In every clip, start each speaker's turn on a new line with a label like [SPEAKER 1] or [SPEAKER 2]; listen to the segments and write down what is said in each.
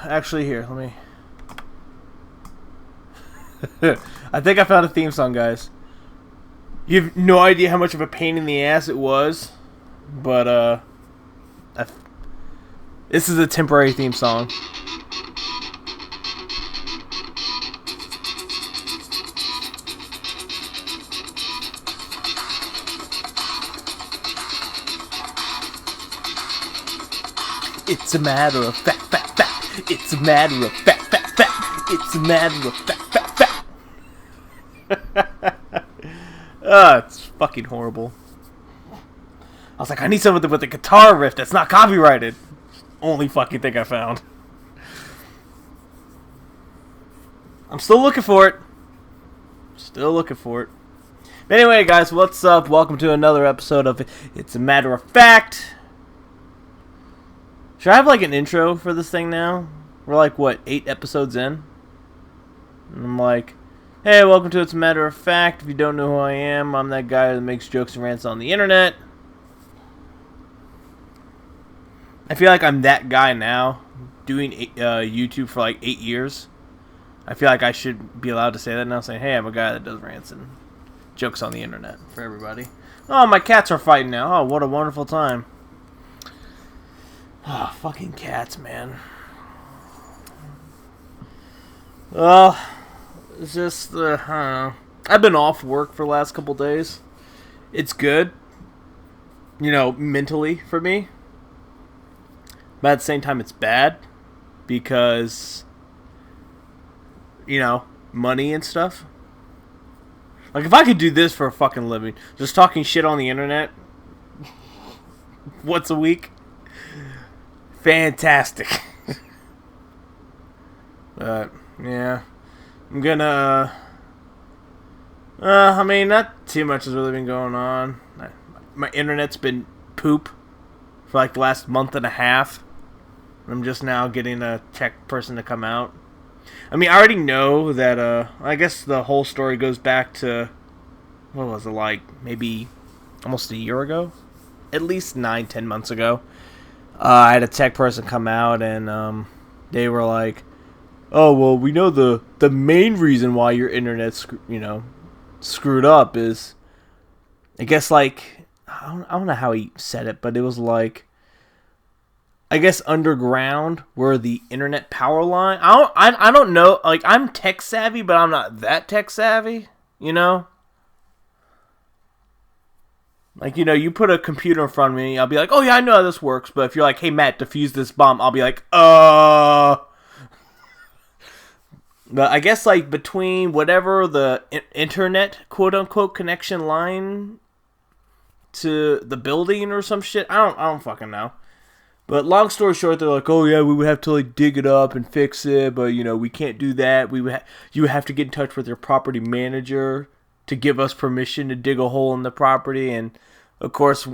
[SPEAKER 1] Actually, here, let me... I think I found a theme song, guys. You have no idea how much of a pain in the ass it was, but, this is a temporary theme song. It's a matter of fact, fact, fact. It's a matter of fact, fact, fact. It's a matter of fact, fact, fact. It's fucking horrible. I was like, I need something with a guitar riff that's not copyrighted. Only fucking thing I found. I'm still looking for it. Still looking for it. But anyway, guys, what's up? Welcome to another episode of It's a Matter of Fact. Should I have like an intro for this thing now? We're like, what, 8 episodes in? And I'm like, hey, welcome to It's a Matter of Fact. If you don't know who I am, I'm that guy that makes jokes and rants on the internet. I feel like I'm that guy now, doing YouTube for like 8 years. I feel like I should be allowed to say that now, saying, hey, I'm a guy that does rants and jokes on the internet for everybody. Oh, my cats are fighting now. Oh, what a wonderful time. Oh, fucking cats, man. Well, it's just, I don't know. I've been off work for the last couple days. It's good, mentally for me. But at the same time, it's bad because, money and stuff. Like, if I could do this for a fucking living, just talking shit on the internet once a week, fantastic. But, yeah. I'm gonna, not too much has really been going on. My internet's been poop for like the last month and a half. I'm just now getting a tech person to come out. I already know that, I guess the whole story goes back to, what was it, like, maybe almost a year ago? At least 9-10 months ago. I had a tech person come out, and they were like, oh, well, we know the main reason why your internet's, screwed up is, I guess, like, I don't know how he said it, but it was like, I guess underground where the internet power line. I don't know. Like, I'm tech savvy, but I'm not that tech savvy. Like, you put a computer in front of me, I'll be like, oh yeah, I know how this works. But if you're like, hey Matt, defuse this bomb, I'll be like, But I guess like between whatever the internet quote unquote connection line to the building or some shit, I don't fucking know. But long story short, they're like, oh yeah, we would have to like dig it up and fix it, but we can't do that. You would have to get in touch with your property manager to give us permission to dig a hole in the property. And of course,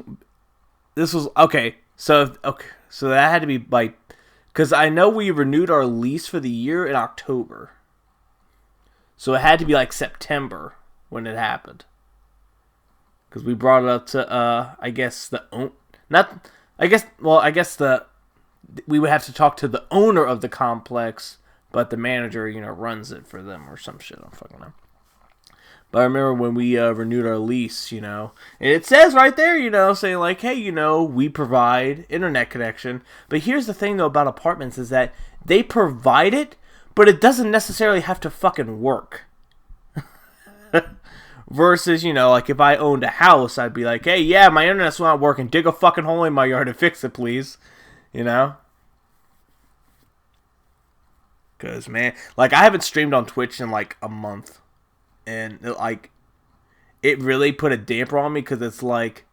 [SPEAKER 1] this was okay. So that had to be like, because I know we renewed our lease for the year in October, so it had to be like September when it happened. Because we brought it up to I guess we would have to talk to the owner of the complex, but the manager, runs it for them or some shit. I don't fucking know. But I remember when we renewed our lease, and it says right there, saying like, hey, we provide internet connection. But here's the thing, though, about apartments is that they provide it, but it doesn't necessarily have to fucking work. Versus, like if I owned a house, I'd be like, hey, yeah, my internet's not working. Dig a fucking hole in my yard and fix it, please. Because, man, like, I haven't streamed on Twitch in like a month. And, it really put a damper on me because it's like,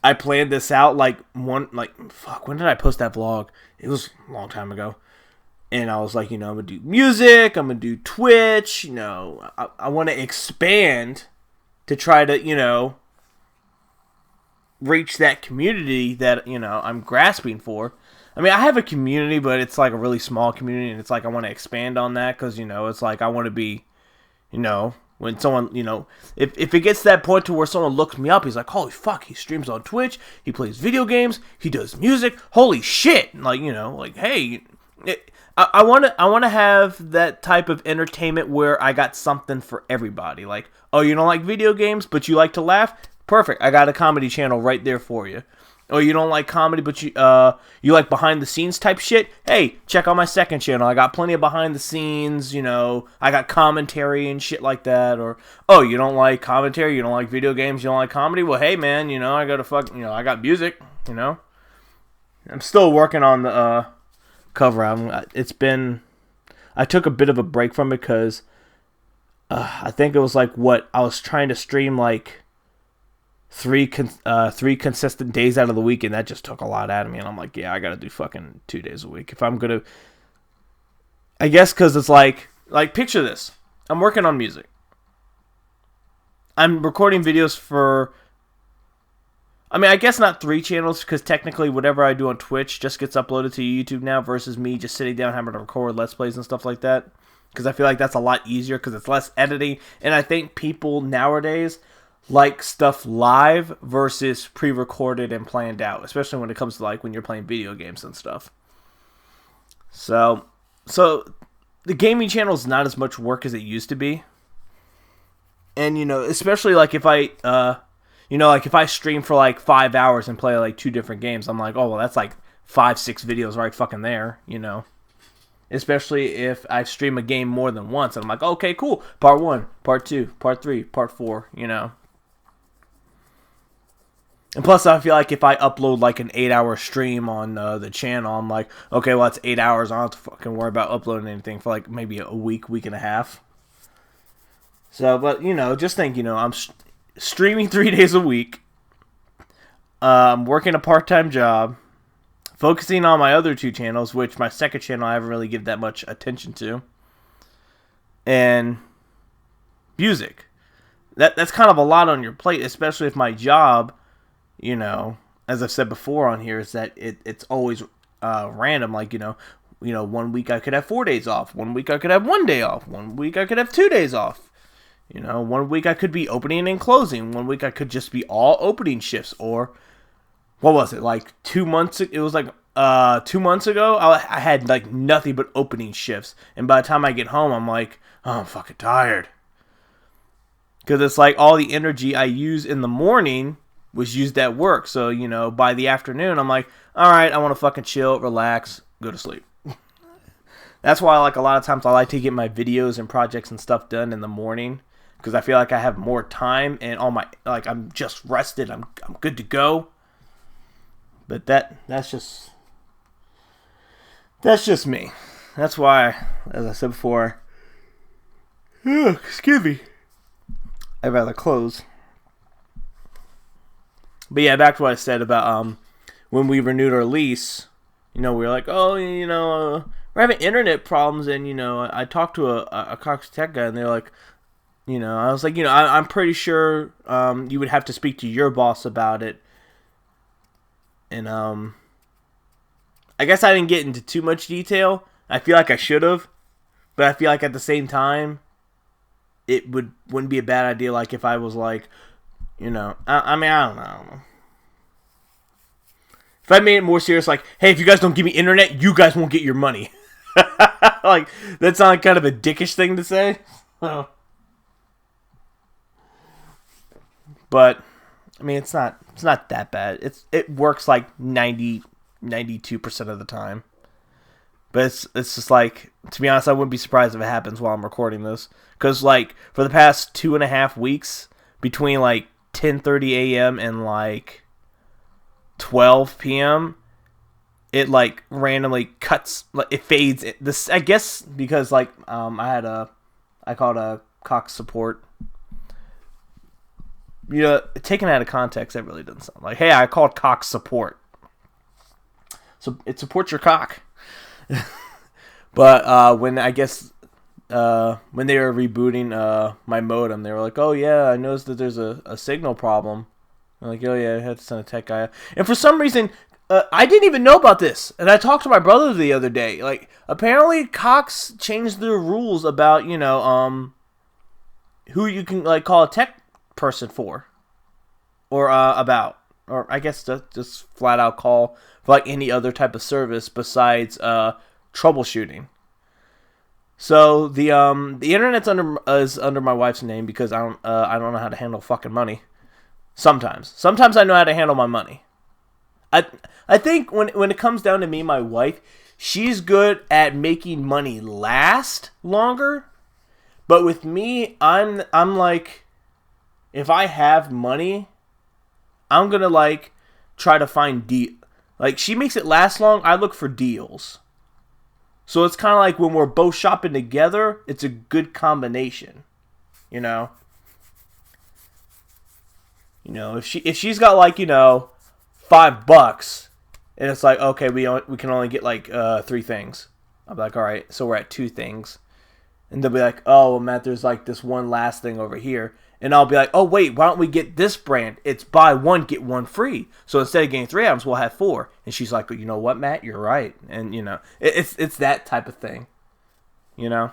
[SPEAKER 1] I planned this out when did I post that vlog? It was a long time ago. And I was like, I'm going to do music, I'm going to do Twitch, I want to expand to try to, reach that community that, I'm grasping for. I have a community, but it's like a really small community, and it's like I want to expand on that because, it's like I want to be, When someone, if it gets to that point to where someone looks me up, he's like, holy fuck, he streams on Twitch, he plays video games, he does music, holy shit. Like, hey, I want to have that type of entertainment where I got something for everybody. Like, oh, you don't like video games, but you like to laugh? Perfect. I got a comedy channel right there for you. Oh, you don't like comedy, but you like behind the scenes type shit? Hey, check out my second channel. I got plenty of behind the scenes, I got commentary and shit like that. Or, oh, you don't like commentary, you don't like video games, you don't like comedy? Well, hey man, I got I got music, I'm still working on the cover album. I took a bit of a break from it because I think it was I was trying to stream three consistent days out of the week, and that just took a lot out of me. And I'm like, yeah, I gotta do fucking 2 days a week if I'm gonna. I guess because it's like picture this: I'm working on music. I'm recording videos for. I guess not 3 channels, because technically whatever I do on Twitch just gets uploaded to YouTube now versus me just sitting down having to record Let's Plays and stuff like that. Because I feel like that's a lot easier because it's less editing, and I think people nowadays like stuff live versus pre-recorded and planned out, especially when it comes to when you're playing video games and stuff. So the gaming channel is not as much work as it used to be. And especially if I if I stream for 5 hours and play 2 different games, I'm like, oh well, that's 5-6 videos right fucking there, Especially if I stream a game more than once, and I'm like, okay, cool, part 1, part 2, part 3, part 4, And plus, I feel like if I upload an 8-hour stream on the channel, I'm like, okay, well, that's 8 hours. I don't have to fucking worry about uploading anything for maybe a week and a half. So, but, just think, I'm streaming 3 days a week. I'm working a part-time job. Focusing on my other 2 channels, which my second channel I haven't really given that much attention to. And music. That's kind of a lot on your plate, especially if my job, as I've said before on here, is that it's always random. 1 week I could have 4 days off. 1 week I could have 1 day off. 1 week I could have 2 days off. 1 week I could be opening and closing. 1 week I could just be all opening shifts. Or, what was it? 2 months, it was 2 months ago, I had nothing but opening shifts. And by the time I get home, I'm like, oh, I'm fucking tired. Because it's all the energy I use in the morning was used at work. So, by the afternoon, I'm like, alright, I want to fucking chill, relax, go to sleep. That's why, a lot of times I like to get my videos and projects and stuff done in the morning. Because I feel like I have more time and all my, I'm just rested, I'm good to go. But that's just me. That's why, as I said before, excuse me, I'd rather close. But yeah, back to what I said about when we renewed our lease, we were like, oh, we're having internet problems, and I talked to a Cox Tech guy, and they're like, I was like, I'm pretty sure you would have to speak to your boss about it, and I guess I didn't get into too much detail. I feel like I should have, but I feel like at the same time, it wouldn't be a bad idea, if I was I don't know. If I made it more serious, hey, if you guys don't give me internet, you guys won't get your money. That sounds kind of a dickish thing to say. But, it's not that bad. It works 92% of the time. But it's just to be honest, I wouldn't be surprised if it happens while I'm recording this. Because, for the past 2.5 weeks, between, 10:30 a.m. and, 12 p.m., it, randomly cuts, it fades. I guess because, I called a Cox support. Taken out of context, that really doesn't sound hey, I called Cox support. So, it supports your cock. But when I guess when they were rebooting my modem, they were like, "Oh yeah, I noticed that there's a signal problem." I'm like, "Oh yeah, I had to send a tech guy." And for some reason, I didn't even know about this. And I talked to my brother the other day. Apparently Cox changed their rules about who you can like call a tech person for, or about, or I guess just flat out call for like any other type of service besides troubleshooting. So the internet's under my wife's name because I don't know how to handle fucking money. Sometimes I know how to handle my money. I think when it comes down to me and my wife, she's good at making money last longer. But with me, I'm like, if I have money, I'm gonna like try to find like she makes it last long. I look for deals. So it's kind of like when we're both shopping together, it's a good combination, you know. You know, if she's got like, you know, $5, and it's like, okay, we can only get like 3 things. I'm like, all right, so we're at 2 things. And they'll be like, oh, well, Matt, there's like this one last thing over here. And I'll be like, oh, wait, why don't we get this brand? It's buy one, get one free. So instead of getting 3 items, we'll have 4. And she's like, you know what, Matt? You're right. And, you know, it's that type of thing, you know?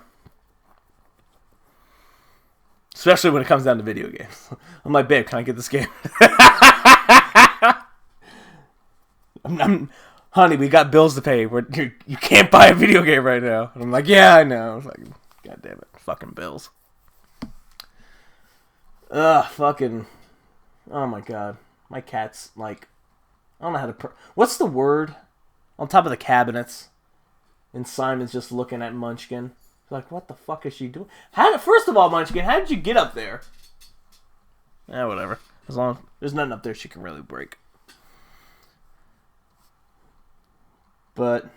[SPEAKER 1] Especially when it comes down to video games. I'm like, babe, can I get this game? Honey, we got bills to pay. You can't buy a video game right now. And I'm like, yeah, I know. I was like, God damn it. Fucking bills. Fucking. Oh my god. My cat's like. I don't know how to. What's the word? On top of the cabinets. And Simon's just looking at Munchkin. Like, what the fuck is she doing? First of all, Munchkin, how did you get up there? Whatever. As long as there's nothing up there she can really break. But.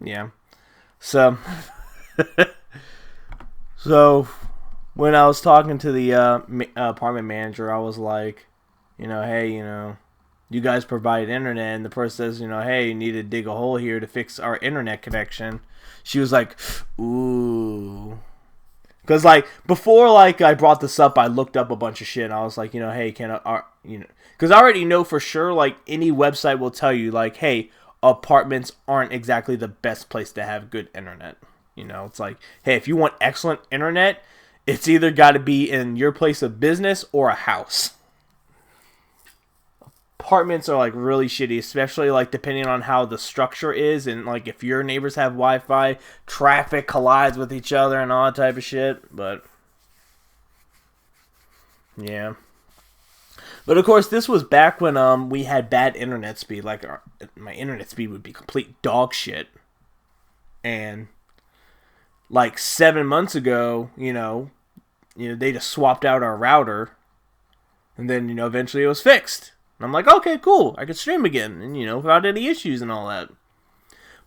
[SPEAKER 1] Yeah. So. So. When I was talking to the apartment manager, I was like, you know, hey, you know, you guys provide internet, and the person says, you know, hey, you need to dig a hole here to fix our internet connection. She was like, ooh. Because, like, before, like, I brought this up, I looked up a bunch of shit, and I was like, you know, hey, you know, because I already know for sure, like, any website will tell you, like, hey, apartments aren't exactly the best place to have good internet. You know, it's like, hey, if you want excellent internet, it's either got to be in your place of business or a house. Apartments are like really shitty, especially like depending on how the structure is, and like if your neighbors have Wi-Fi, traffic collides with each other and all that type of shit. But yeah. But of course, this was back when we had bad internet speed. Like my internet speed would be complete dog shit. And like 7 months ago, you know, they just swapped out our router, and then, you know, eventually it was fixed. And I'm like, okay, cool, I can stream again, and, you know, without any issues and all that.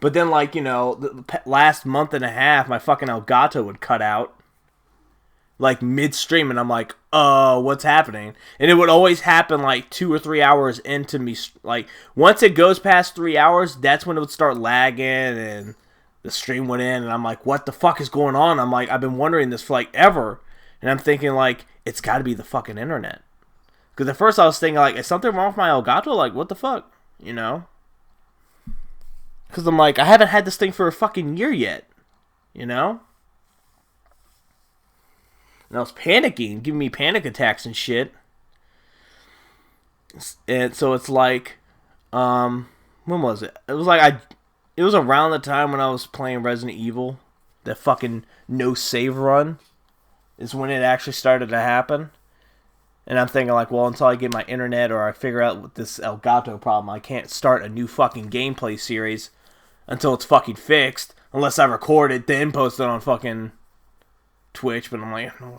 [SPEAKER 1] But then, like, you know, the last month and a half, my fucking Elgato would cut out, like, mid-stream, and I'm like, oh, what's happening? And it would always happen, like, 2 or 3 hours into me, like, once it goes past 3 hours, that's when it would start lagging, and the stream went in, and I'm like, what the fuck is going on? I'm like, I've been wondering this for, like, ever. And I'm thinking, like, it's got to be the fucking internet. Because at first I was thinking, like, is something wrong with my Elgato? Like, what the fuck? You know? Because I'm like, I haven't had this thing for a fucking year yet. You know? And I was panicking, giving me panic attacks and shit. And so it's like, when was it? It was like, it was around the time when I was playing Resident Evil. That fucking no save run is when it actually started to happen. And I'm thinking, like, well, until I get my internet or I figure out with this Elgato problem, I can't start a new fucking gameplay series until it's fucking fixed. Unless I record it, then post it on fucking Twitch. But I'm like, no,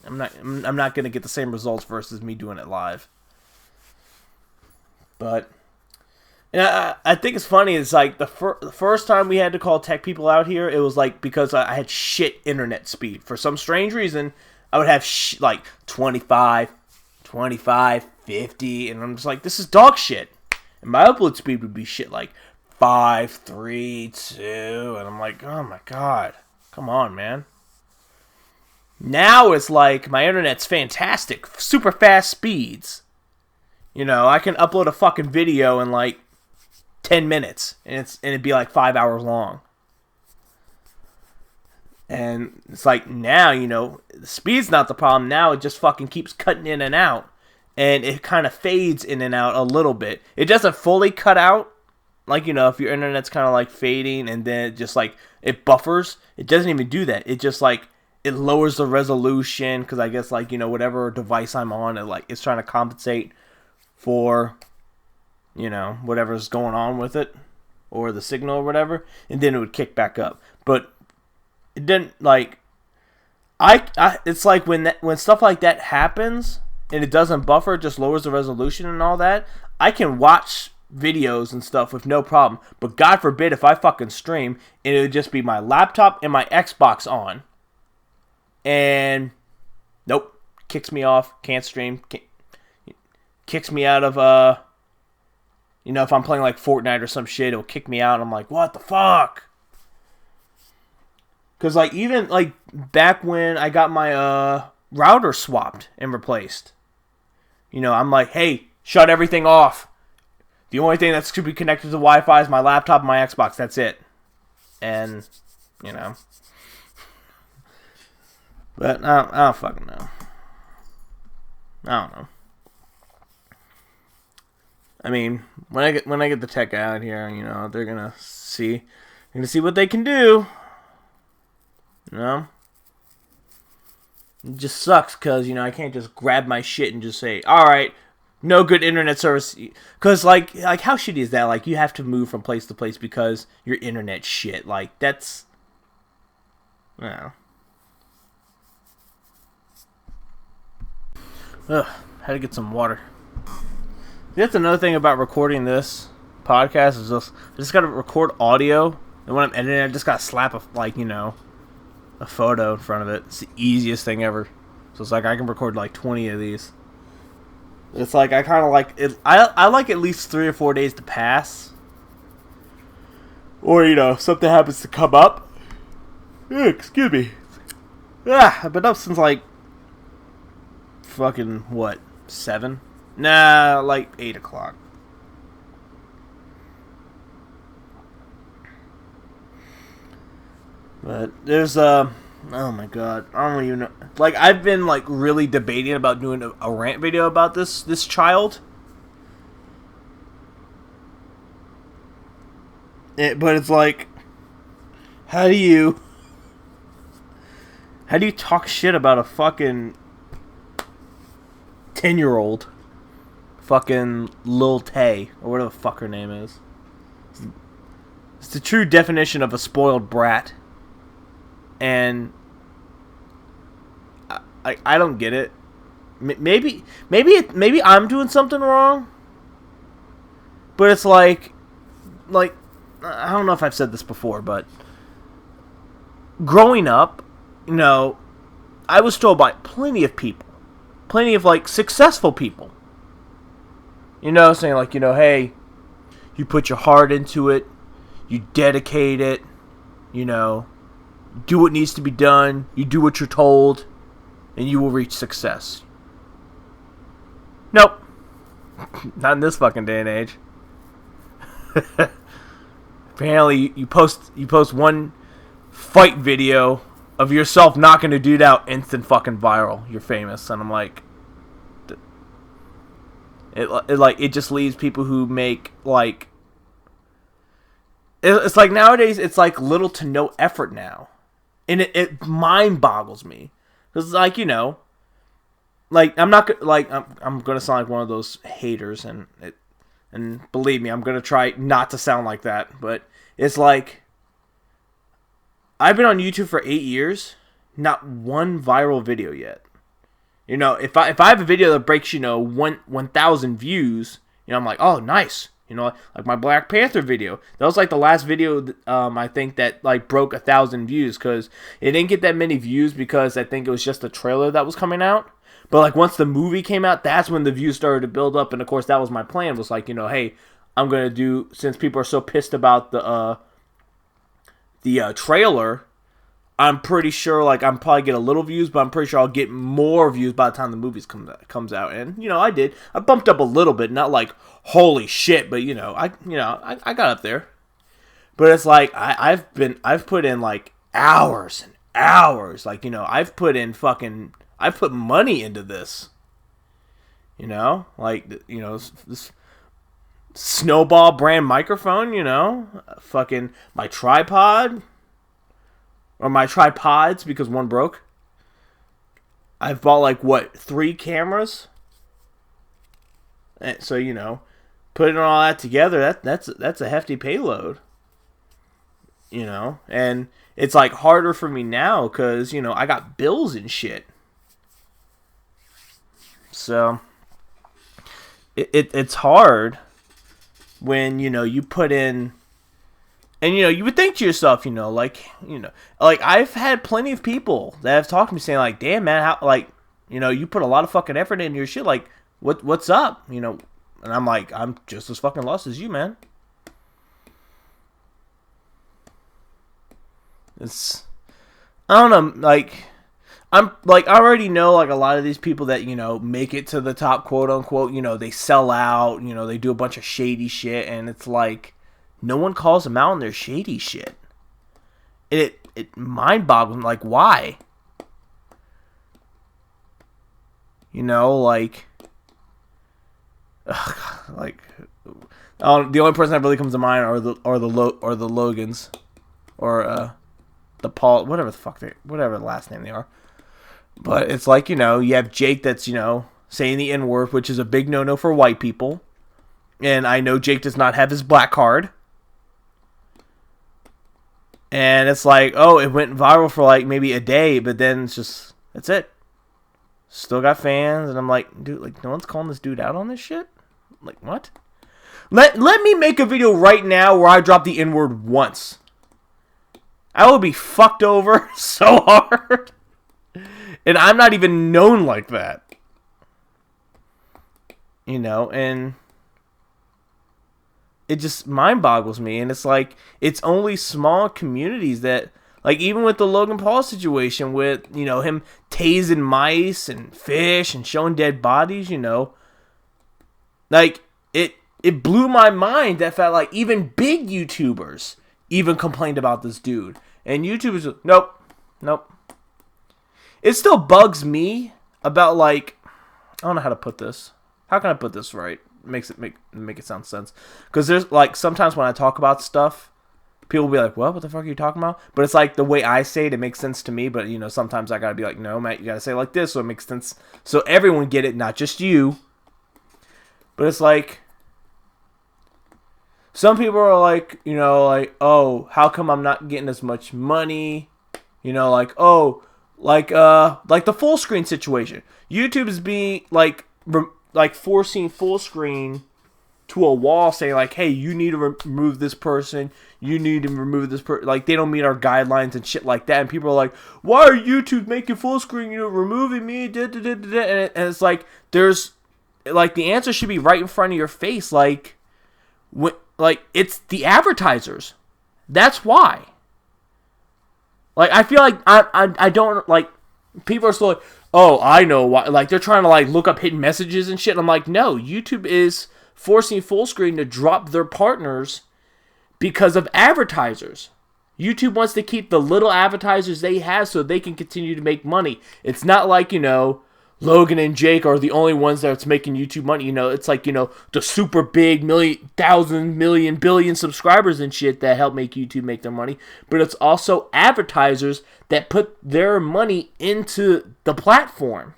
[SPEAKER 1] I'm not gonna get the same results versus me doing it live. But and I think it's funny. It's like the first time we had to call tech people out here, it was like because I had shit internet speed. For some strange reason, I would have like 25, 50, and I'm just like, this is dog shit. And my upload speed would be shit like 5, 3, 2, and I'm like, oh my god, come on, man. Now it's like my internet's fantastic, super fast speeds. You know, I can upload a fucking video in like 10 minutes, and it'd be like 5 hours long. And it's like now, the speed's not the problem. Now it just fucking keeps cutting in and out. And it kind of fades in and out a little bit. It doesn't fully cut out. Like, if your internet's kind of like fading and then it just like, it buffers. It doesn't even do that. It just like, it lowers the resolution. Because I guess like, whatever device I'm on, it's trying to compensate for, whatever's going on with it. Or the signal or whatever. And then it would kick back up. But it didn't like, it's like when stuff like that happens and it doesn't buffer, it just lowers the resolution and all that, I can watch videos and stuff with no problem. But God forbid if I fucking stream, and it would just be my laptop and my Xbox on. And nope, kicks me off, can't stream, kicks me out of, if I'm playing like Fortnite or some shit, it'll kick me out and I'm like, what the fuck? Because like even like back when I got my router swapped and replaced, I'm like, hey, shut everything off. The only thing that's to be connected to Wi-Fi is my laptop and my Xbox. That's it. And, But I don't fucking know. I don't know. I mean, when I get the tech out here, they're gonna see what they can do. It just sucks because, I can't just grab my shit and just say, alright, no good internet service. Because, like how shitty is that? Like, you have to move from place to place because your internet shit. Like, that's... Ugh, had to get some water. That's another thing about recording this podcast is I just gotta record audio. And when I'm editing, I just gotta slap a photo in front of it. It's the easiest thing ever. So it's like I can record like 20 of these. It's like I kind of like it. I like at least 3 or 4 days to pass, or something happens to come up. Excuse me. I've been up since like fucking what 7? Nah, like 8 o'clock. But there's oh my god, I don't even know. Like, I've been like really debating about doing a rant video about this child. But it's like, how do you talk shit about a fucking 10-year-old, fucking Lil Tay or whatever the fuck her name is? It's the true definition of a spoiled brat. And I don't get it. Maybe I'm doing something wrong. But it's like I don't know if I've said this before, but growing up, I was told by plenty of people, plenty of like successful people, saying like, hey, you put your heart into it, you dedicate it, do what needs to be done, you do what you're told, and you will reach success. Nope. Not in this fucking day and age. Apparently, you post one fight video of yourself knocking a dude out, instant fucking viral. You're famous. And I'm like... It just leaves people who make, like... It's like nowadays, it's like little to no effort now. And it mind boggles me. Because, like, like, I'm not like, I'm going to sound like one of those haters, and believe me, I'm going to try not to sound like that, but it's like, I've been on YouTube for 8 years, not one viral video yet. If I have a video that breaks, 1,000 views, I'm like, oh, nice. Like my Black Panther video. That was like the last video, I think, that like broke 1,000 views, because it didn't get that many views because I think it was just a trailer that was coming out. But like once the movie came out, that's when the views started to build up. And of course, that was my plan. Was like, hey, I'm gonna do, since people are so pissed about the trailer, I'm pretty sure, like, I'm probably get a little views, but I'm pretty sure I'll get more views by the time the movie comes out. And I did. I bumped up a little bit, not like holy shit, but I got up there. But it's like I've put in like hours and hours. Like, I've put money into this. Like, this Snowball brand microphone, fucking my tripod, or my tripods, because one broke. I've bought, like, 3 cameras? And so, putting all that together, that's a hefty payload. And it's, like, harder for me now, because, I got bills and shit. So, it's hard when, you put in, and, you would think to yourself, like I've had plenty of people that have talked to me saying, like, damn, man, how, like, you put a lot of fucking effort into your shit, like, what's up, and I'm like, I'm just as fucking lost as you, man. I don't know, like, I already know, like, a lot of these people that, make it to the top, quote unquote, they sell out, they do a bunch of shady shit, and it's like, no one calls them out on their shady shit. It mind boggles, like, why? Like, like, the only person that really comes to mind are the Logans, or the Paul, whatever the last name they are. But it's like, you have Jake that's, saying the N-word, which is a big no-no for white people. And I know Jake does not have his black card. And it's like, oh, it went viral for like maybe a day, but then it's just, that's it. Still got fans, and I'm like, dude, like, no one's calling this dude out on this shit? Like, what? Let me make a video right now where I drop the N-word once. I will be fucked over so hard. And I'm not even known like that. And it just mind boggles me. And it's like, it's only small communities that, like, even with the Logan Paul situation with, him tasing mice and fish and showing dead bodies, like, it blew my mind that fact, like, even big YouTubers even complained about this dude. And YouTubers, nope. It still bugs me about, like, I don't know how to put this. How can I put this right? Make it sound sense. Because there's, like, sometimes when I talk about stuff, people will be like, what the fuck are you talking about? But it's like, the way I say it makes sense to me. But, sometimes I gotta be like, no, Matt, you gotta say it like this so it makes sense. So everyone get it, not just you. But it's like, some people are like, like, oh, how come I'm not getting as much money? Like, oh, like the full screen situation. YouTube is being, like, forcing full screen to a wall, saying, like, hey, you need to remove this person. You need to remove this person. Like, they don't meet our guidelines and shit like that. And people are like, why are YouTube making full screen? Removing me. And it's like, there's, like, the answer should be right in front of your face. Like, it's the advertisers. That's why. Like, I feel like I don't, like, people are still like, oh, I know why. Like, they're trying to, like, look up hidden messages and shit. And I'm like, no, YouTube is forcing full screen to drop their partners because of advertisers. YouTube wants to keep the little advertisers they have so they can continue to make money. It's not like, Logan and Jake are the only ones that's making YouTube money. It's like, the super big million, billion subscribers and shit that help make YouTube make their money. But it's also advertisers that put their money into the platform.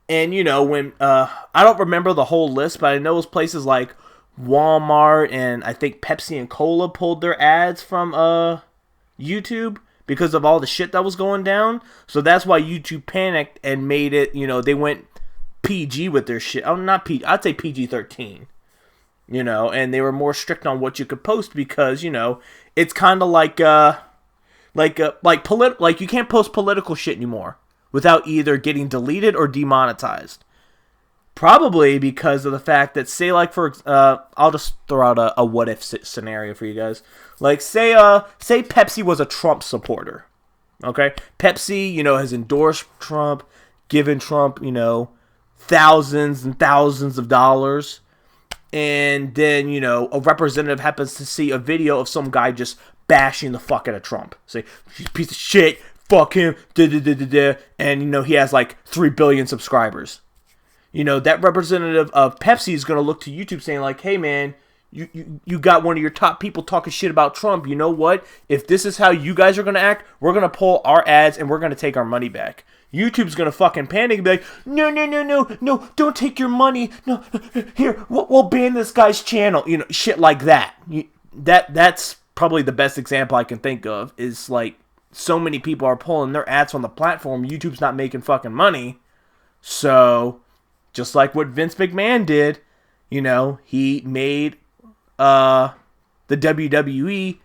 [SPEAKER 1] And, when, I don't remember the whole list, but I know it's places like Walmart and I think Pepsi and Cola pulled their ads from YouTube because of all the shit that was going down. So that's why YouTube panicked and made it, they went PG with their shit. Oh, not PG, I'd say PG-13. And they were more strict on what you could post because, it's kind of like you can't post political shit anymore without either getting deleted or demonetized. Probably because of the fact that, say, like, for I'll just throw out a what if scenario for you guys. Like, say Pepsi was a Trump supporter. Okay, Pepsi, has endorsed Trump, given Trump, thousands and thousands of dollars, and then a representative happens to see a video of some guy just bashing the fuck out of Trump. Say, he's a piece of shit, fuck him, and, you know, he has like 3 billion subscribers. You know, that representative of Pepsi is going to look to YouTube saying like, hey man, you got one of your top people talking shit about Trump. You know what? If this is how you guys are going to act, we're going to pull our ads and we're going to take our money back. YouTube's going to fucking panic and be like, no, don't take your money. No, here, we'll ban this guy's channel. You know, shit like that. That's probably the best example I can think of, is like so many people are pulling their ads from the platform. YouTube's not making fucking money. So, just like what Vince McMahon did, you know, he made the WWE.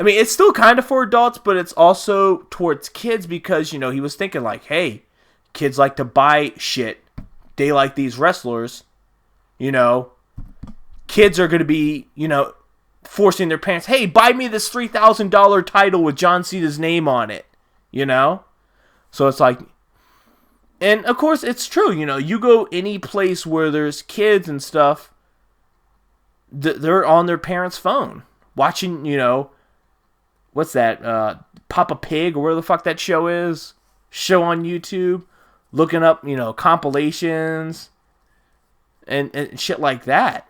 [SPEAKER 1] I mean, it's still kind of for adults, but it's also towards kids because, you know, he was thinking like, hey, kids like to buy shit. They like these wrestlers. You know, kids are going to be, you know, forcing their parents, hey, buy me this $3,000 title with John Cena's name on it. You know? So it's like, and of course it's true, you know, you go any place where there's kids and stuff, they're on their parents' phone watching, you know, what's that, Papa Pig, or where the fuck that show is, show on YouTube, looking up, you know, compilations and shit like that.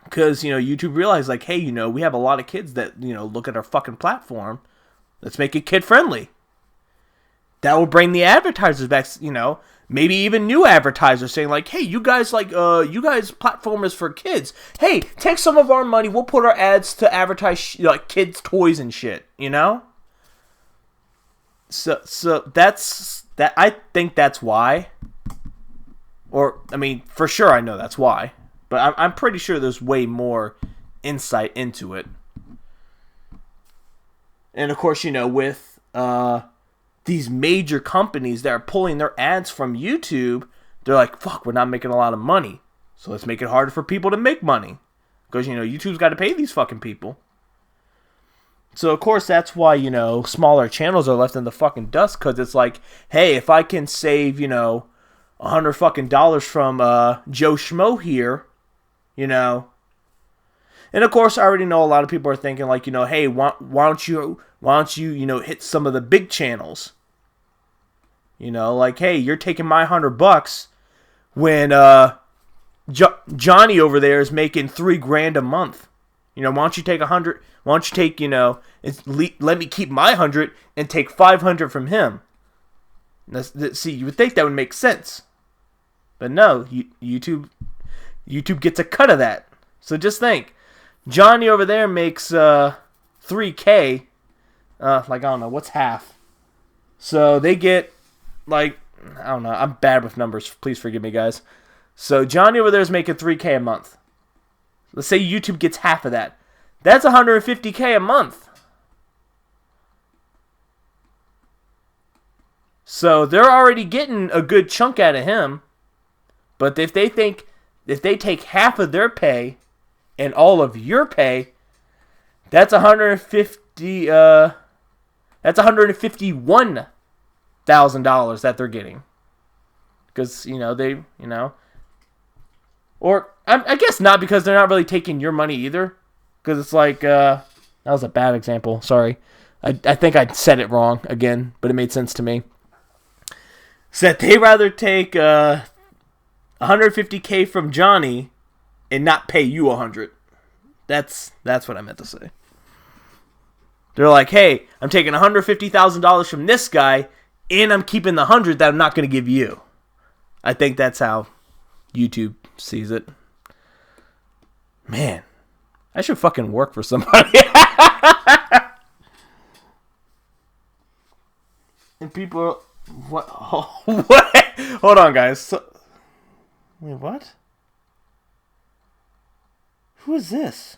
[SPEAKER 1] Because, you know, YouTube realized like, hey, you know, we have a lot of kids that, you know, look at our fucking platform. Let's make it kid-friendly. That will bring the advertisers back, you know, maybe even new advertisers saying like, hey, you guys platform is for kids. Hey, take some of our money. We'll put our ads to advertise like kids' toys and shit, you know? So that's, that. I think that's why. Or, I mean, for sure I know that's why. But I'm pretty sure there's way more insight into it. And of course, you know, with, these major companies that are pulling their ads from YouTube, they're like, fuck, we're not making a lot of money. So let's make it harder for people to make money. Because, you know, YouTube's got to pay these fucking people. So, of course, that's why, you know, smaller channels are left in the fucking dust. Because it's like, hey, if I can save, you know, $100 fucking from Joe Schmo here, you know. And, of course, I already know a lot of people are thinking, like, you know, hey, why don't you, you know, hit some of the big channels? You know, like, hey, you're taking my $100 when Johnny over there is making $3,000 a month. You know, why don't you take 100? Why don't you take, you know, let me keep my 100 and take 500 from him? See, you would think that would make sense, but no, YouTube gets a cut of that. So just think, Johnny over there makes $3K. Like, I don't know, what's half? So they get, like, I don't know, I'm bad with numbers, please forgive me, guys. So Johnny over there is making $3K a month. Let's say YouTube gets half of that. That's $150K a month. So they're already getting a good chunk out of him. But if they take half of their pay and all of your pay, that's $151,000 that they're getting. Because, you know, they, you know. Or, I guess not, because they're not really taking your money either. Because it's like, that was a bad example, sorry. I think I said it wrong again, but it made sense to me. So that they rather take $150K from Johnny and not pay you $100. That's what I meant to say. They're like, hey, I'm taking $150,000 from this guy, and I'm keeping the $100 that I'm not going to give you. I think that's how YouTube sees it. Man, I should fucking work for somebody. And people are, what? Oh, what? Hold on, guys. Wait, what? Who is this?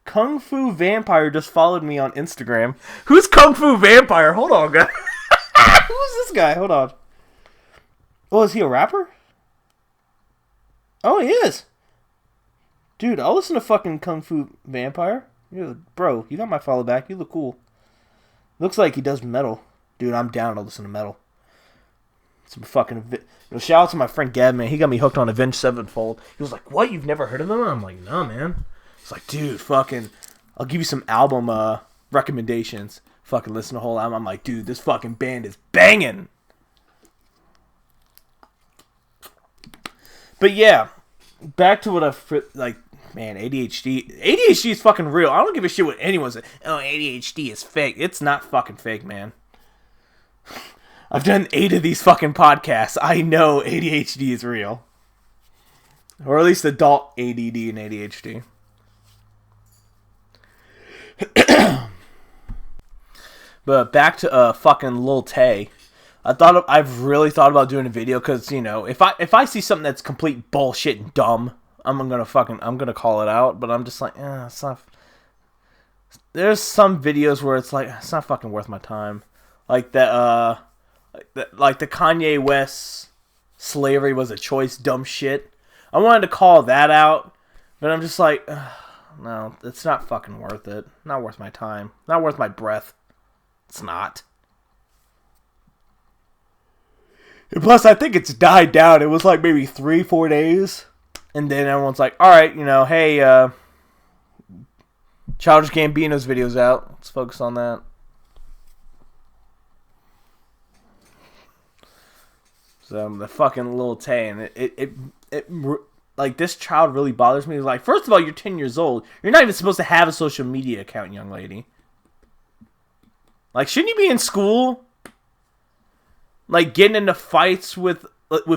[SPEAKER 1] Kung Fu Vampire just followed me on Instagram. Who's Kung Fu Vampire? Hold on, guys. Who's this guy? Hold on. Oh, is he a rapper? Oh, he is. Dude, I'll listen to fucking Kung Fu Vampire. Bro, you got my follow back. You look cool. Looks like he does metal. Dude, I'm down to listen to metal. Some fucking... shout out to my friend Gab, man. He got me hooked on Avenged Sevenfold. He was like, what? You've never heard of them? I'm like, no, man. It's like, dude, fucking... I'll give you some album recommendations. Fucking listen to the whole album. I'm like, dude, this fucking band is banging. But yeah, back to what man, ADHD. ADHD is fucking real. I don't give a shit what anyone says. Oh, ADHD is fake. It's not fucking fake, man. I've done 8 of these fucking podcasts. I know ADHD is real. Or at least adult ADD and ADHD. But back to fucking Lil Tay. I've really thought about doing a video because, if I see something that's complete bullshit and dumb, I'm gonna call it out. But I'm just like, it's not. There's some videos where it's like, it's not fucking worth my time. Like that, like the Kanye West slavery was a choice dumb shit. I wanted to call that out, but I'm just like, no, it's not fucking worth it. Not worth my time. Not worth my breath. It's not. And plus, I think it's died down. It was like maybe 3-4 days. And then everyone's like, alright, hey, Childish Gambino's video's out. Let's focus on that. So, the fucking Lil Tay, and it like, this child really bothers me. Like, first of all, you're 10 years old. You're not even supposed to have a social media account, young lady. Like, shouldn't you be in school? Like, getting into fights with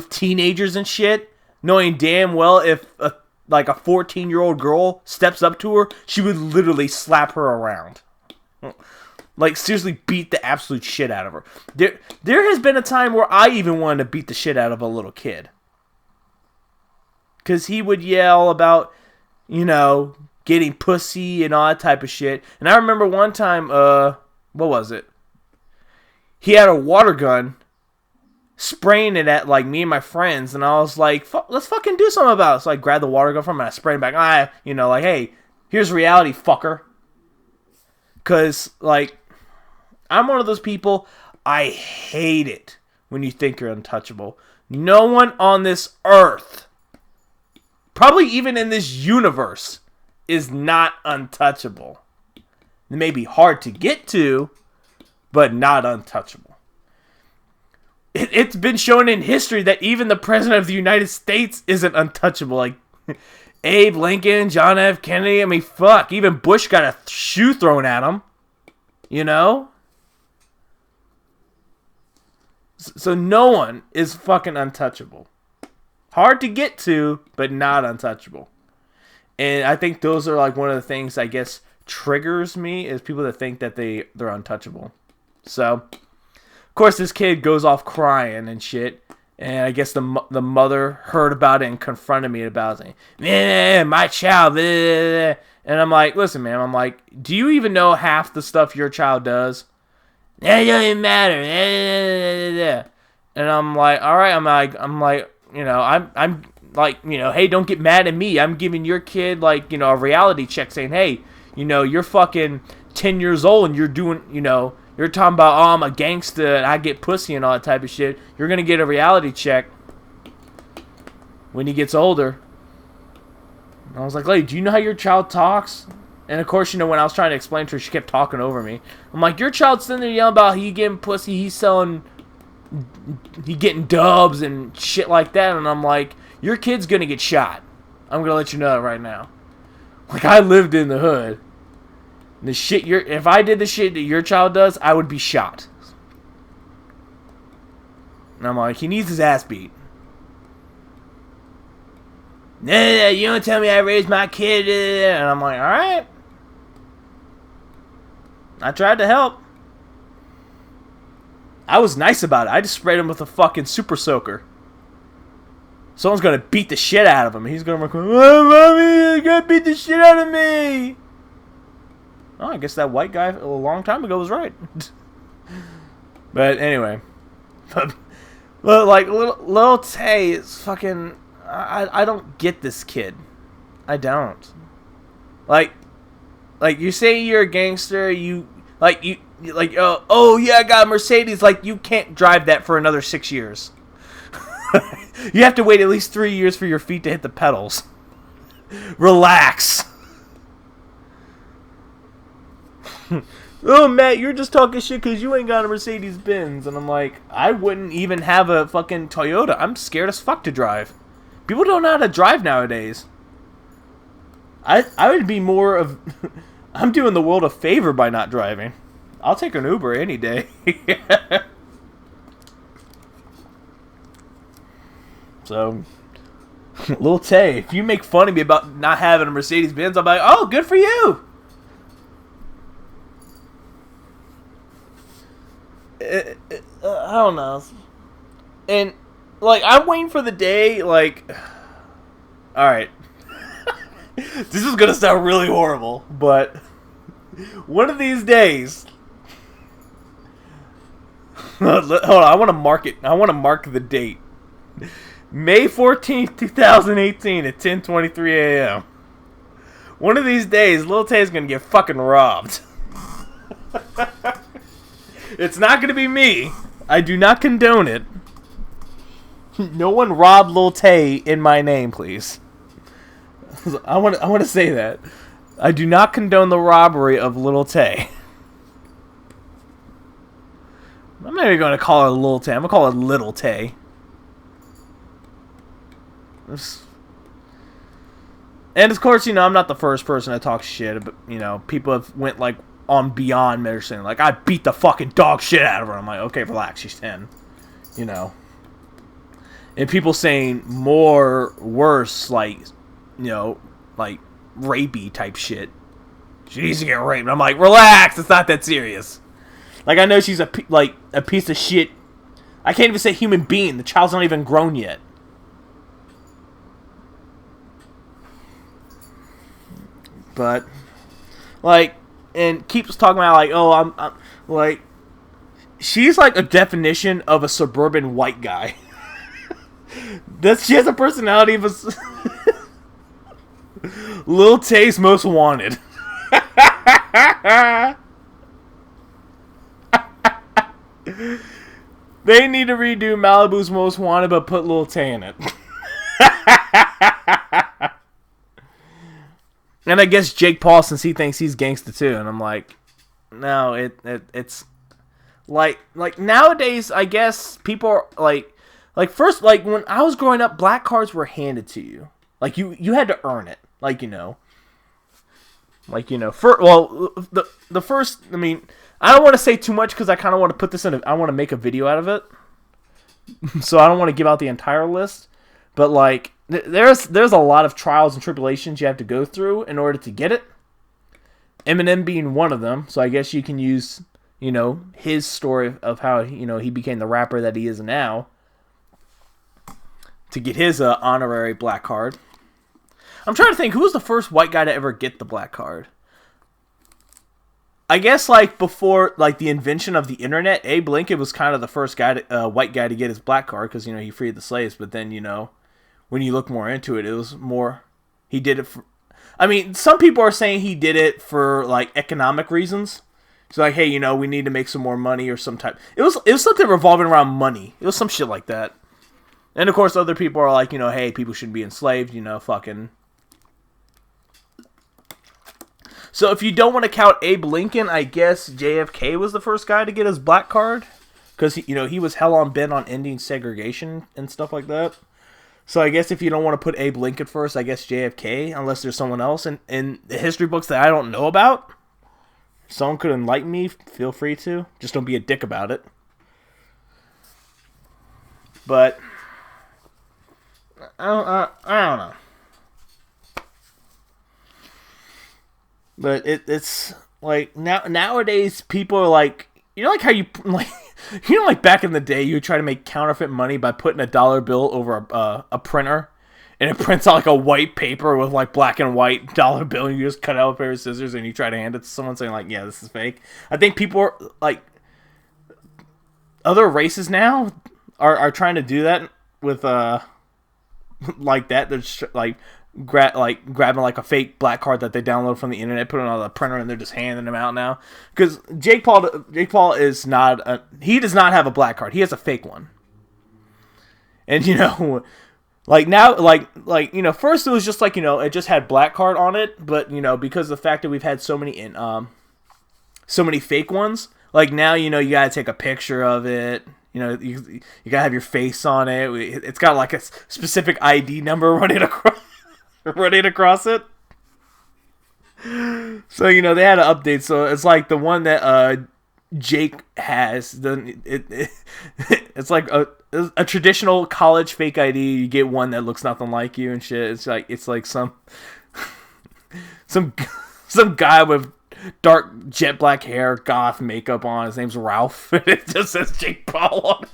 [SPEAKER 1] teenagers and shit, knowing damn well if a 14-year-old girl steps up to her, she would literally slap her around. Like, seriously beat the absolute shit out of her. There has been a time where I even wanted to beat the shit out of a little kid. Because he would yell about, getting pussy and all that type of shit. And I remember one time, what was it? He had a water gun, spraying it at, like, me and my friends. And I was like, let's fucking do something about it. So I grabbed the water gun from him and I sprayed it back. Like, hey, here's reality, fucker. Because, like, I'm one of those people, I hate it when you think you're untouchable. No one on this earth, probably even in this universe, is not untouchable. It may be hard to get to, but not untouchable. It's been shown in history that even the President of the United States isn't untouchable. Like, Abe Lincoln, John F. Kennedy, fuck, even Bush got a shoe thrown at him. So no one is fucking untouchable. Hard to get to, but not untouchable. And I think those are like one of the things, I guess, triggers me, is people that think that they're untouchable. So, of course, this kid goes off crying and shit. And I guess the mother heard about it and confronted me about it. Man, my child. Blah, blah, blah. And I'm like, listen, man. I'm like, do you even know half the stuff your child does? That doesn't even matter. And I'm like, all right. I'm like, I'm like, hey, don't get mad at me. I'm giving your kid, like, a reality check saying, hey, you're fucking 10 years old and you're doing, you're talking about, oh, I'm a gangster and I get pussy and all that type of shit. You're going to get a reality check when he gets older. And I was like, lady, do you know how your child talks? And of course, when I was trying to explain to her, she kept talking over me. I'm like, your child's sitting there yelling about he getting pussy, he getting dubs and shit like that. And I'm like, your kid's going to get shot. I'm going to let you know that right now. Like, I lived in the hood. The shit if I did the shit that your child does, I would be shot. And I'm like, he needs his ass beat. No, you don't tell me I raised my kid. And I'm like, alright. I tried to help. I was nice about it. I just sprayed him with a fucking super soaker. Someone's gonna beat the shit out of him. He's gonna record, oh, mommy, you gotta beat the shit out of me. Oh, I guess that white guy a long time ago was right. But anyway. But like, Lil Tay is fucking... I don't get this kid. I don't. Like you say you're a gangster, oh yeah, I got a Mercedes. Like, you can't drive that for another 6 years. You have to wait at least 3 years for your feet to hit the pedals. Relax. Oh, Matt, you're just talking shit because you ain't got a Mercedes-Benz. And I'm like, I wouldn't even have a fucking Toyota. I'm scared as fuck to drive. People don't know how to drive nowadays. I would be more of... I'm doing the world a favor by not driving. I'll take an Uber any day. So, Lil Tay, if you make fun of me about not having a Mercedes-Benz, I'm like, oh, good for you. I don't know. And, like, I'm waiting for the day, like... Alright. This is gonna sound really horrible, but... One of these days... Hold on, I want to mark it. I want to mark the date. May 14th, 2018 at 10:23 a.m. One of these days, Lil Tay's gonna get fucking robbed. It's not gonna be me. I do not condone it. No one robbed Lil Tay in my name, please. I want to say that. I do not condone the robbery of Lil Tay. I'm not even going to call her Lil Tay. I'm going to call her Little Tay. And of course, you know, I'm not the first person to talk shit, but, you know, people have went, like, on beyond medicine. Like, I beat the fucking dog shit out of her. I'm like, okay, relax, she's 10. You know. And people saying more worse, like, you know, like, rapey type shit. She needs to get raped. And I'm like, relax, it's not that serious. Like, I know she's a piece of shit. I can't even say human being. The child's not even grown yet. But, like, and keeps talking about, like, oh, I'm like, she's like a definition of a suburban white guy. She has a personality of a... Lil Tay's Most Wanted. They need to redo Malibu's Most Wanted, but put Lil Tay in it. And I guess Jake Paul, since he thinks he's gangsta too, and I'm like, no, it's like nowadays, I guess people are like first, like when I was growing up, black cards were handed to you, like you had to earn it, like you know, the first, I mean, I don't want to say too much because I kind of want to put this in. I want to make a video out of it, so I don't want to give out the entire list, but like. There's a lot of trials and tribulations you have to go through in order to get it. Eminem being one of them. So I guess you can use, you know, his story of how, you know, he became the rapper that he is now to get his honorary black card. I'm trying to think, who was the first white guy to ever get the black card? I guess, like, before, like, the invention of the internet, Abe Lincoln was kind of the first guy white guy to get his black card because, you know, he freed the slaves. But then, you know, when you look more into it, it was more, he did it for, I mean, some people are saying he did it for, like, economic reasons. So, like, hey, you know, we need to make some more money or some type. It was something revolving around money. It was some shit like that. And, of course, other people are like, you know, hey, people shouldn't be enslaved, you know, fucking. So, if you don't want to count Abe Lincoln, I guess JFK was the first guy to get his black card. Because, you know, he was hell on bent on ending segregation and stuff like that. So I guess if you don't want to put Abe Lincoln first, I guess JFK, unless there's someone else in the history books that I don't know about. If someone could enlighten me, feel free to. Just don't be a dick about it. But I don't know. But it's like nowadays people are like, you know, like how you like. You know, like back in the day, you would try to make counterfeit money by putting a dollar bill over a printer, and it prints out like a white paper with like black and white dollar bill, and you just cut out a pair of scissors and you try to hand it to someone saying like, yeah, this is fake. I think people are like, other races now are trying to do that with like that. They're just like grabbing like a fake black card that they download from the internet, put it on the printer, and they're just handing them out now. Because Jake Paul is not he does not have a black card. He has a fake one. And like now, first it was just like it just had black card on it, but because of the fact that we've had so many fake ones, like now you gotta take a picture of it. You gotta have your face on it. It's got like a specific ID number running across it. So they had to update. So it's like the one that Jake has. It's like a traditional college fake ID. You get one that looks nothing like you and shit. It's like some guy with dark jet black hair, goth makeup on. His name's Ralph, and it just says Jake Paul on it.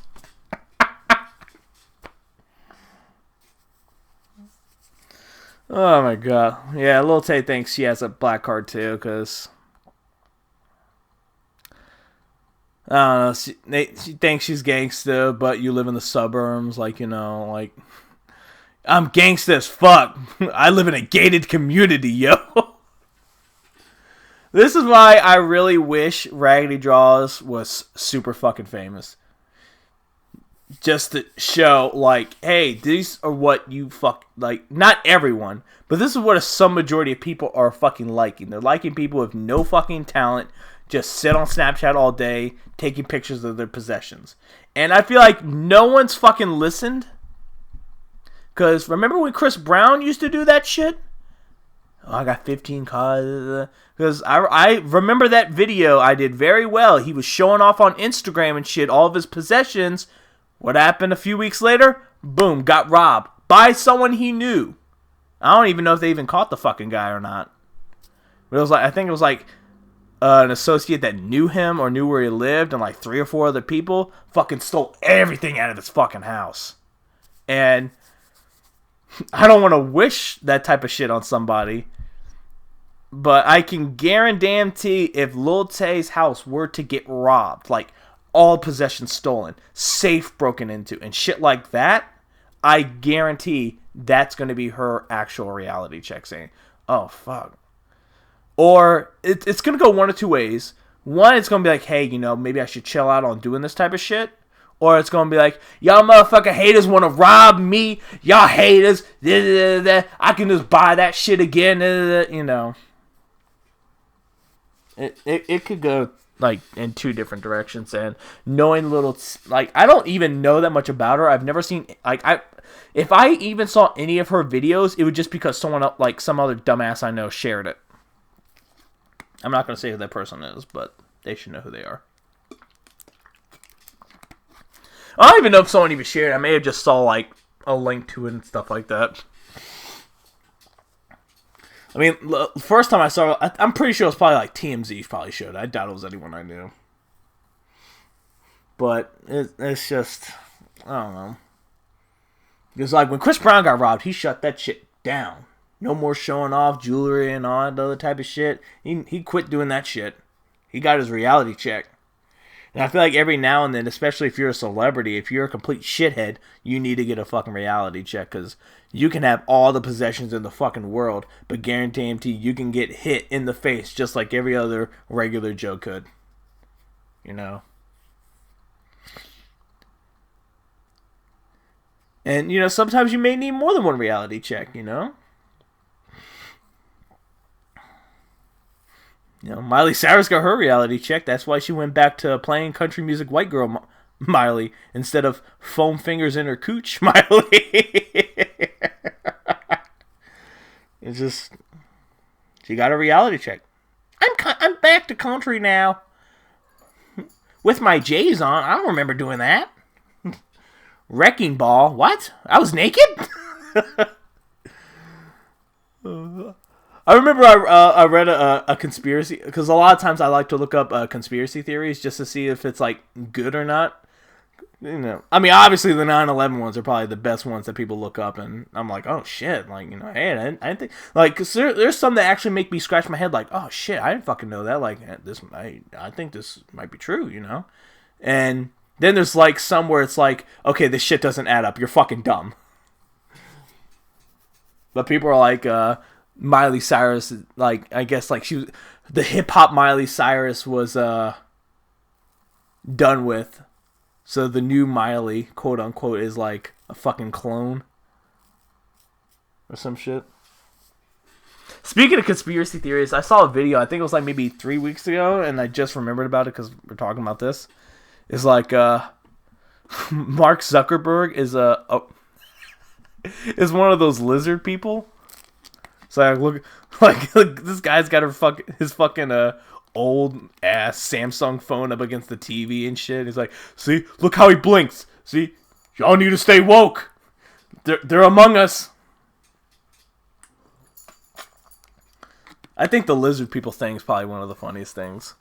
[SPEAKER 1] Oh my god. Yeah, Lil Tay thinks she has a black card too, because I don't know, she thinks she's gangsta, but you live in the suburbs, like, like, I'm gangsta as fuck. I live in a gated community, yo. This is why I really wish Raggedy Draws was super fucking famous. Just to show, like, hey, these are what you like, not everyone, but this is what some majority of people are fucking liking. They're liking people with no fucking talent, just sit on Snapchat all day, taking pictures of their possessions. And I feel like no one's fucking listened. Because remember when Chris Brown used to do that shit? Oh, I got 15 cars. Because I remember that video I did very well. He was showing off on Instagram and shit, all of his possessions. What happened a few weeks later? Boom, got robbed by someone he knew. I don't even know if they even caught the fucking guy or not. But it was like, I think it was like an associate that knew him or knew where he lived, and like 3 or 4 other people fucking stole everything out of his fucking house. And I don't want to wish that type of shit on somebody, but I can guarantee if Lil Tay's house were to get robbed, like all possessions stolen, safe broken into, and shit like that, I guarantee that's going to be her actual reality check saying, oh, fuck. Or it's going to go one of two ways. One, it's going to be like, hey, maybe I should chill out on doing this type of shit. Or it's going to be like, y'all motherfucking haters want to rob me. Y'all haters. I can just buy that shit again. It could go like in 2 different directions. And knowing like, I don't even know that much about her. I've never seen, like, if I even saw any of her videos, it would just because someone else, like some other dumbass I know, shared it. I'm not going to say who that person is, but they should know who they are. I don't even know if someone even shared it. I may have just saw like a link to it and stuff like that. I mean, the first time I saw it, I'm pretty sure it was probably like TMZ probably showed it. I doubt it was anyone I knew. But it's just, I don't know. Because like when Chris Brown got robbed, he shut that shit down. No more showing off jewelry and all that other type of shit. He quit doing that shit. He got his reality check. And I feel like every now and then, especially if you're a celebrity, if you're a complete shithead, you need to get a fucking reality check. Because you can have all the possessions in the fucking world, but guarantee you can get hit in the face just like every other regular Joe could. And, sometimes you may need more than one reality check, Miley Cyrus got her reality check. That's why she went back to playing country music white girl Miley instead of foam fingers in her cooch Miley. It's just, she got a reality check. I'm back to country now. With my J's on. I don't remember doing that. Wrecking Ball. What? I was naked? I remember I read a conspiracy, because a lot of times I like to look up conspiracy theories just to see if it's like good or not. I mean, obviously the 9/11 ones are probably the best ones that people look up, and I'm like, oh shit, like, hey, I didn't think, like, cause there's some that actually make me scratch my head, like, oh shit, I didn't fucking know that, like, I think this might be true, and then there's like some where it's like, okay, this shit doesn't add up, you're fucking dumb. But people are like, Miley Cyrus, like, I guess, like, the hip-hop Miley Cyrus was done with, so the new Miley, quote-unquote, is, like, a fucking clone or some shit. Speaking of conspiracy theories, I saw a video, I think it was like maybe 3 weeks ago, and I just remembered about it because we're talking about this. It's like, Mark Zuckerberg is is one of those lizard people. So look, this guy's got his fucking old ass Samsung phone up against the TV and shit. He's like, see, look how he blinks. See, y'all need to stay woke. They're among us. I think the lizard people thing is probably one of the funniest things.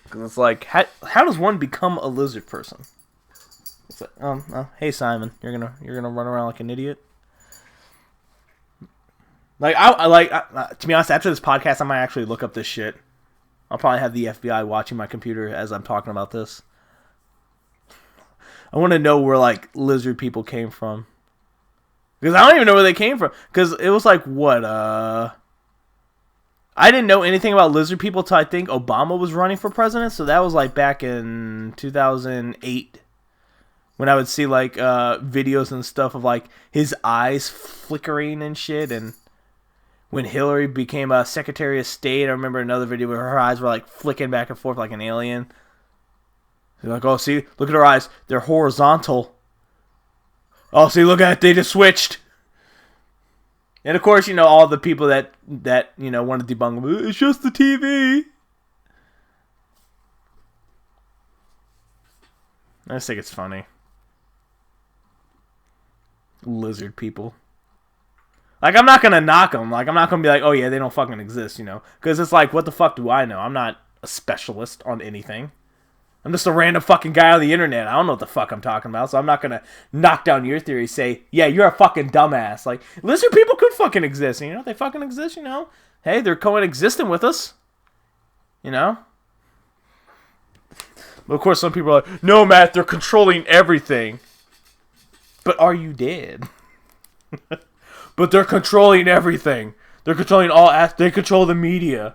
[SPEAKER 1] Because it's like, how does one become a lizard person? It's like, hey Simon, you're gonna run around like an idiot. Like, to be honest, after this podcast, I might actually look up this shit. I'll probably have the FBI watching my computer as I'm talking about this. I want to know where like lizard people came from. Because I don't even know where they came from. Because it was like, what, I didn't know anything about lizard people until I think Obama was running for president. So that was like back in 2008. When I would see like videos and stuff of like his eyes flickering and shit. And when Hillary became a Secretary of State, I remember another video where her eyes were like flicking back and forth like an alien. They're like, oh, see, look at her eyes. They're horizontal. Oh, see, look at it. They just switched. And, of course, you know, all the people that you know, want to debunk them. It's just the TV. I just think it's funny. Lizard people. Like, I'm not going to knock them. Like, I'm not going to be like, oh, yeah, they don't fucking exist, you know. Because it's like, what the fuck do I know? I'm not a specialist on anything. I'm just a random fucking guy on the internet. I don't know what the fuck I'm talking about, so I'm not gonna knock down your theory, say, yeah, you're a fucking dumbass. Like, lizard people could fucking exist, you know? They fucking exist, you know? Hey, they're coexisting with us. You know? But of course, some people are like, no, Matt, they're controlling everything. But are you dead? But they're controlling everything. They're controlling they control the media.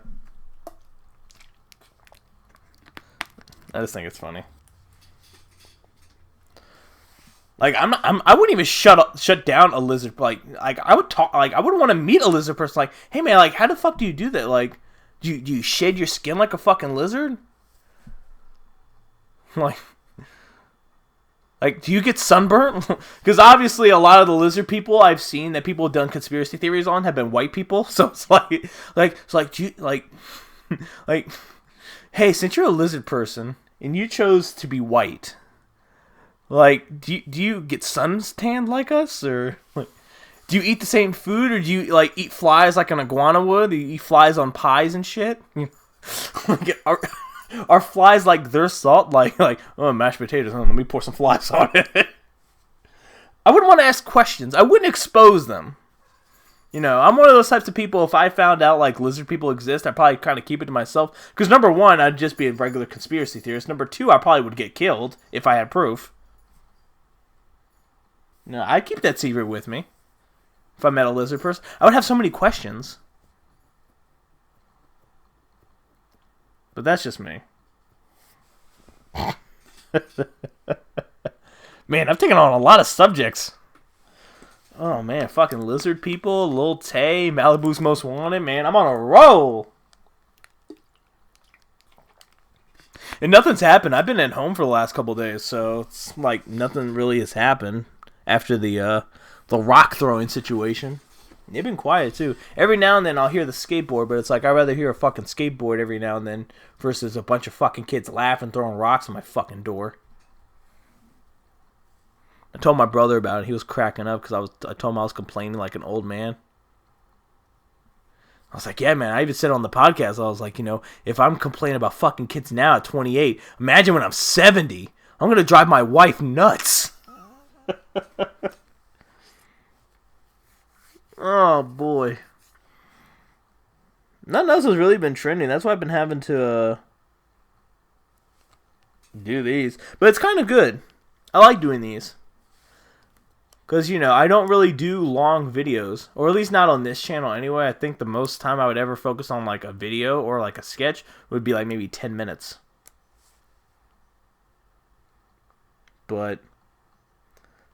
[SPEAKER 1] I just think it's funny. Like, I wouldn't even shut down a lizard. Like I would talk. Like, I wouldn't want to meet a lizard person. Like, hey man, like, how the fuck do you do that? Like, do you shed your skin like a fucking lizard? Like, do you get sunburnt? Because obviously, a lot of the lizard people I've seen that people have done conspiracy theories on have been white people. So it's like, do you like. Hey, since you're a lizard person and you chose to be white, like, do you get suntanned like us, or like, do you eat the same food, or do you like eat flies like an iguana would? Do you eat flies on pies and shit? Like, are flies like their salt? Like oh, mashed potatoes. Let me pour some flies on it. I wouldn't want to ask questions. I wouldn't expose them. You know, I'm one of those types of people, if I found out, like, lizard people exist, I'd probably kind of keep it to myself. Because, number one, I'd just be a regular conspiracy theorist. Number two, I probably would get killed if I had proof. No, I'd keep that secret with me. If I met a lizard person. I would have so many questions. But that's just me. Man, I've taken on a lot of subjects. Oh, man, fucking lizard people, Lil Tay, Malibu's Most Wanted, man, I'm on a roll. And nothing's happened. I've been at home for the last couple days, so it's like nothing really has happened after the rock throwing situation. They've been quiet, too. Every now and then I'll hear the skateboard, but it's like I'd rather hear a fucking skateboard every now and then versus a bunch of fucking kids laughing, throwing rocks at my fucking door. I told my brother about it. He was cracking up because I told him I was complaining like an old man. I was like, yeah, man. I even said on the podcast, I was like, you know, if I'm complaining about fucking kids now at 28, imagine when I'm 70. I'm going to drive my wife nuts. Oh, boy. Nothing else has really been trending. That's why I've been having to do these. But it's kind of good. I like doing these. Because, you know, I don't really do long videos. Or at least not on this channel anyway. I think the most time I would ever focus on, like, a video or, like, a sketch would be, like, maybe 10 minutes. But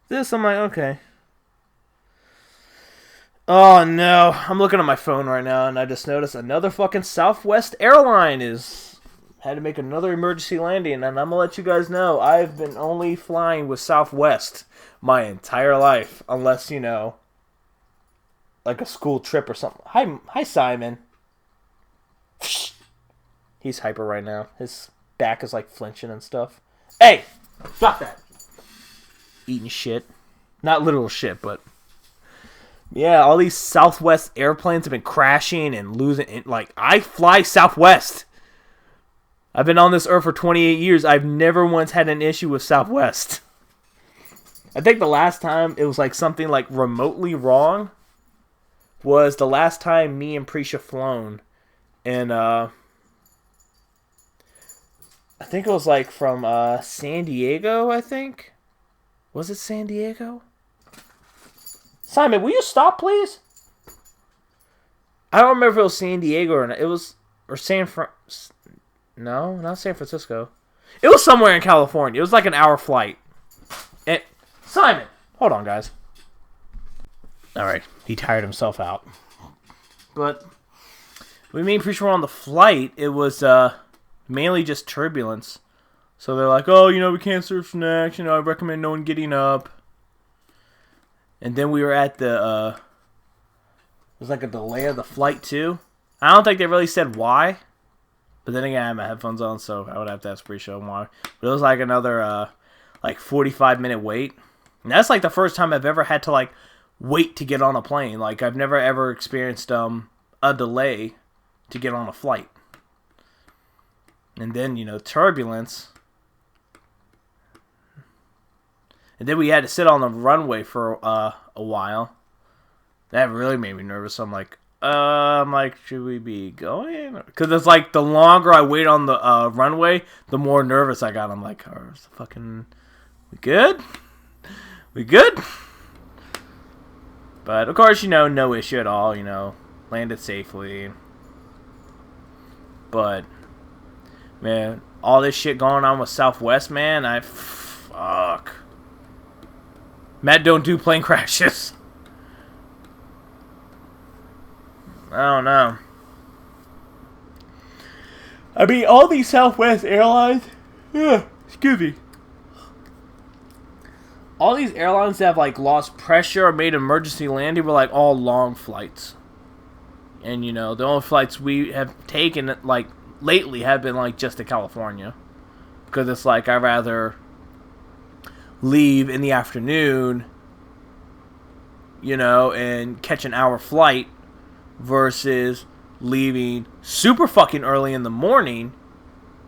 [SPEAKER 1] This, I'm like, okay. Oh no, I'm looking at my phone right now and I just noticed another fucking Southwest airline had to make another emergency landing, and I'm gonna let you guys know I've been only flying with Southwest my entire life, unless, you know, like a school trip or something. Hi Simon. He's hyper right now. His back is like flinching and stuff. Hey, stop that. Eating shit. Not literal shit, but yeah, all these Southwest airplanes have been crashing and losing. Like, I fly Southwest. I've been on this earth for 28 years. I've never once had an issue with Southwest. I think the last time it was like something like remotely wrong was the last time me and Prisha flown. And I think it was like from San Diego, I think. Was it San Diego? Simon, will you stop, please? I don't remember if it was San Diego or not. It was, or no, not San Francisco. It was somewhere in California. It was like an hour flight. And Simon, hold on, guys. All right, he tired himself out. But we made pretty sure on the flight, it was mainly just turbulence. So they're like, oh, you know, we can't serve snacks. You know, I recommend no one getting up. And then we were at it was like a delay of the flight too. I don't think they really said why. But then again, I had my headphones on, so I would have to ask pre-show why. But it was like another like 45-minute wait. And that's like the first time I've ever had to like wait to get on a plane. Like, I've never ever experienced a delay to get on a flight. And then, you know, turbulence. And then we had to sit on the runway for a while. That really made me nervous. So I'm like, should we be going? Because it's like the longer I wait on the runway, the more nervous I got. I'm like, we good? We good? But of course, you know, no issue at all. You know, landed safely. But man, all this shit going on with Southwest, man, fuck. Matt don't do plane crashes. I don't know. I mean, all these Southwest airlines, excuse me. All these airlines that have like lost pressure or made emergency landing were like all long flights. And you know, the only flights we have taken like lately have been like just to California. Because it's like I'd rather leave in the afternoon, you know, and catch an hour flight versus leaving super fucking early in the morning,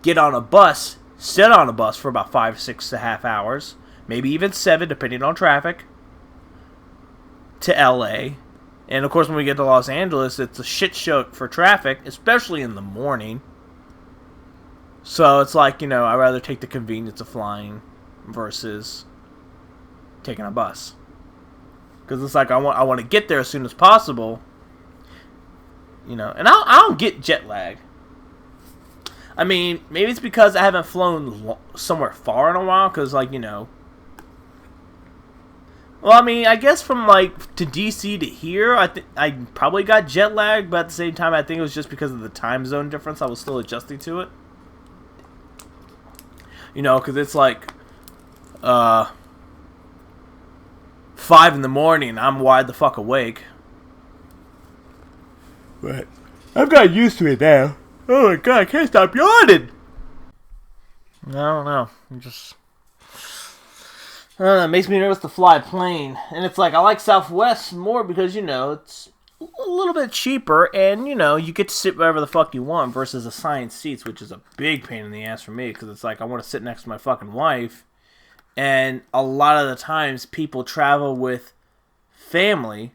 [SPEAKER 1] get on a bus, sit on a bus for about 5, 6.5 hours, maybe even 7, depending on traffic, to LA. And of course, when we get to Los Angeles, it's a shit show for traffic, especially in the morning. So it's like, you know, I'd rather take the convenience of flying versus taking a bus. Because it's like I want to get there as soon as possible. You know, and I don't get jet lag. I mean, maybe it's because I haven't flown somewhere far in a while. Because, like, you know. Well, I mean, I guess from, like, to DC to here, I probably got jet lag. But at the same time, I think it was just because of the time zone difference. I was still adjusting to it. You know, because it's like 5 in the morning. I'm wide the fuck awake. But I've got used to it now. Oh my god, I can't stop yawning. I don't know. It makes me nervous to fly a plane. And it's like, I like Southwest more because, you know, it's a little bit cheaper. And, you know, you get to sit wherever the fuck you want versus assigned seats, which is a big pain in the ass for me. Because it's like, I want to sit next to my fucking wife. And a lot of the times, people travel with family.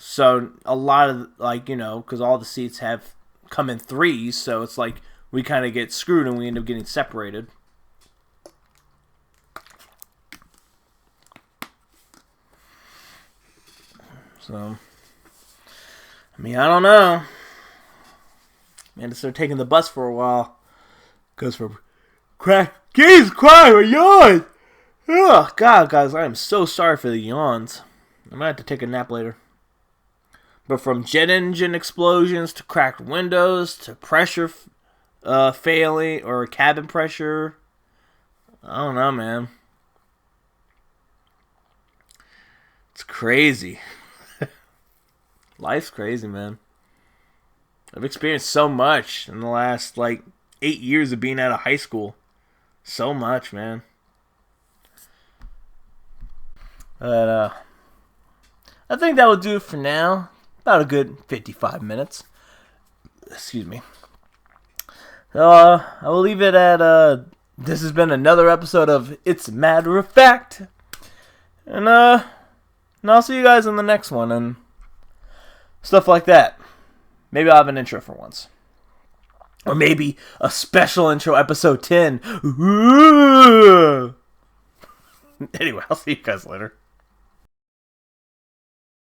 [SPEAKER 1] So, a lot of, like, you know, because all the seats have come in 3s, so it's like we kind of get screwed and we end up getting separated. So, I mean, I don't know. Man, to start taking the bus for a while. Because Jesus Christ, my yawn! Oh, God, guys, I am so sorry for the yawns. I might have to take a nap later. But from jet engine explosions to cracked windows to pressure failing or cabin pressure, I don't know, man. It's crazy. Life's crazy, man. I've experienced so much in the last, 8 years of being out of high school. So much, man. But, I think that will do it for now. About a good 55 minutes. Excuse me. I will leave it at, this has been another episode of It's a Matter of Fact. And I'll see you guys in the next one and stuff like that. Maybe I'll have an intro for once. Or maybe a special intro, episode 10. Ooh. Anyway, I'll see you guys later.